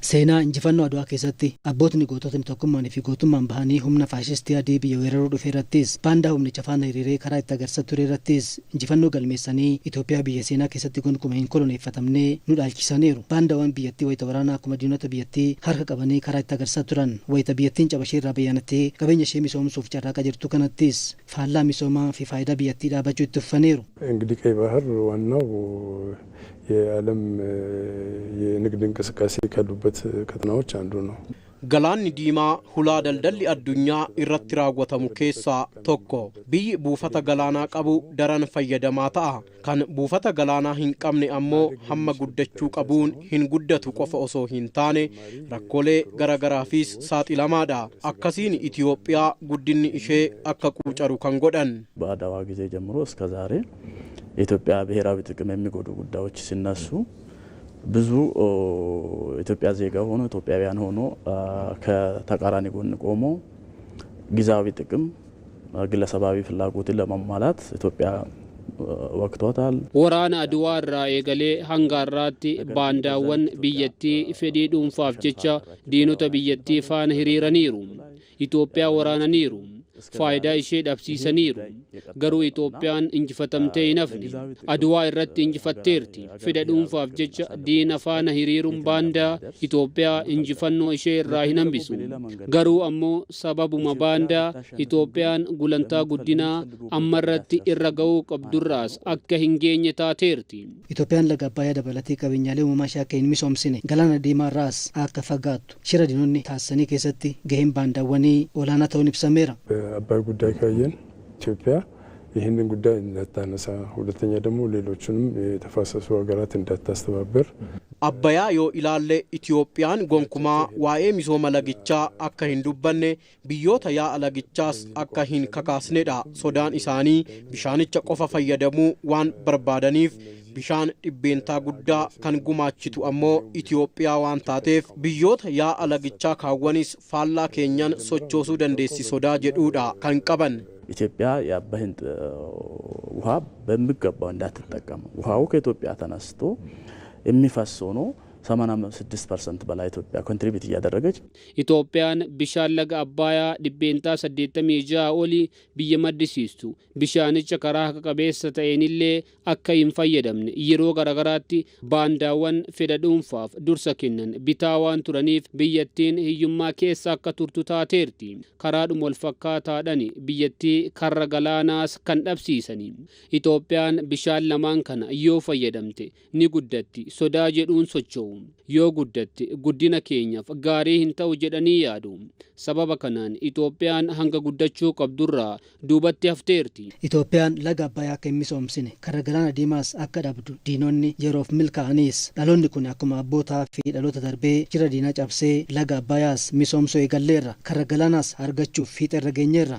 Seenaa injifannoo Adwaa keessatti abbootni goototni tokkummaan fi gootummaan bahanii humna faashistii adii biyya weeraruu dhufe irrattis baandaa humnicha faana hiriiree karaa itti agarsiisaa ture irrattis injifannoo galmeessanii Itoophiyaa biyya seenaa keessatti gonkumaa hin koloneeffatamne nu dhaalchisaniiru. Baandaawwan biyyattii wayita waraanaa akkuma diinota biyyattii harka qabanii karaa itti agarsiisaa turan wayita biyyattiin cabashee irraa bayyaanattee qabeenya ishee misoomsuuf carraaqa jirtu kanattis faallaa misoomaa fi faayidaa biyyattii dhaabachuu itti uffaniiru. እንግዲህ ቀይ ባህር ዋናው የዓለም የንግድ እንቅስቃሴ ካሉበት ቀጠናዎች አንዱ ነው። Galaanni diimaa hulaa daldalli addunyaa irratti raawwatamu keessaa tokko. Biyyi buufata galaanaa qabu daran fayyadamaa ta'a. Kan buufata galaanaa hin qabne ammoo hamma guddachuu qabuun hin guddatu qofa osoo hin taane rakkoolee garagaraafis saaxilamaadha. Akkasiin Itoophiyaa guddinni ishee akka quucaru kan godhan. በአድዋ ጊዜ ጀምሮ እስከ ዛሬ የኢትዮጵያ ብሔራዊ ጥቅም የሚጎዱ ጉዳዮች ሲነሱ ብዙ ኢትዮጵያ ዜጋ ሆኖ ኢትዮጵያውያን ሆኖ ከተቃራኒ ጎን ቆሞ ጊዜያዊ ጥቅም ግለሰባዊ ፍላጎትን ለማሟላት ኢትዮጵያ ወቅቷታል። ወራና አድዋራ የገሌ ሃንጋራቲ ባንዳወን ቢየቲ ፌዲ ዱንፋፍ ጀቻ ዲኖተ ቢየቲ ፋን ሂሪረኒሩ ኢትዮጵያ ወራናኒሩ ፋይዳ ኢሼ ዳብሲሰኒሩ ገሩ ኢትዮጵያን እንጅፈተምቴ ይነፍኒ አድዋ ኢረት እንጅፈቴርቲ ፌደ ዱንፋፍ ጀቻ ዲና ፋን ሂሪሩም ባንዳ ኢትዮጵያ እንጅፈኖ ኢሼ ራሂነምቢሱ ገሩ አሞ ሰበቡማ ባንዳ ኢትዮጵያን ጉለንታ ጉዲና አመረቲ ኢረገው ቀብዱራስ አከ ሂንጌኘ ታቴርቲ ኢትዮጵያን ለጋባያ ደበለቲ ቀበኛሌ ሙማሻ ከን ሚሶምሲኔ ገላና ዲማ ራስ አከ ፈጋቱ ሽረ ዲኖኒ ታሰኒ ከሰቲ ገሄም ባንዳወኒ ኦላና ተውን ይብሰሜራ አባይ ጉዳይ ካየን ኢትዮጵያ ይህንን ጉዳይ እንዳታነሳ ሁለተኛ ደግሞ ሌሎችንም የተፋሰሱ ሀገራት እንዳታስተባበር አባያ ዮ ኢላለ ኢትዮጵያን ጎንኩማ ዋኤ ሚሶማ ለግቻ አካ ሂንዱበነ ቢዮታ ያ አለግቻስ አካ ሂን ከካስኔዳ ሶዳን ኢሳኒ ቢሻንቻ ቆፋ ፈየደሙ ዋን በርባደኒፍ ቢሻን ዲቤንታ ጉዳ ከን ጉማችቱ አሞ ኢትዮጵያ ዋን ታቴፍ ቢዮታ ያ አለግቻ ካወኒስ ፋላ ኬኛን ሶቾሱ ደንዴሲ ሶዳ ጀዱዳ ከን ቀበን ኢትዮጵያ ያባህን ውሃ በሚገባው እንዳትጠቀም ውሃው ከኢትዮጵያ ተነስቶ የሚፈሰው ነው 86% በላይ ኢትዮጵያ ኮንትሪቢዩት ያደረገች ኢትዮጵያን ቢሻን ለጋ አባያ ዲቤንታ 86 ኦሊ ቢየመድሲስቱ ቢሻንጭ ከራህ ከቀበሰ ተይንሌ አከይም ፈየደምን ይሮ ገረገራቲ ባንዳወን ፌደዱንፋፍ ዱርሰኪነን ቢታዋን ቱረኒፍ ቢየቲን ህዩማ ኬሳ ከቱርቱ ታቴርቲ ከራዱ ሞልፈካታ ዳኒ ቢየቲ ከረገላናስ ከንደብሲሰኒ ኢትዮጵያን ቢሻን ለማን ከና ዮ ፈየደምቴ ኒጉደቲ ሶዳ ጀዱን ሶቾ yoo guddatti guddina keenyaaf gaarii hin ta'u jedhanii yaadu sababa kanaan Itoophiyaan hanga guddachuu qabdurraa duubatti hafteerti. Itoophiyaan laga Abbayyaa akka hin misoomsine karaa galaana diimaas akka dhabdu diinonni yeroof milkaa'anis dhaloonni kun akkuma abbootaa fi dhaloota darbee jira diinaa cabsee laga Abbayyaas misoomsuu eegalleerra karaa galaanaas argachuuf fiixeerra geenyeerra.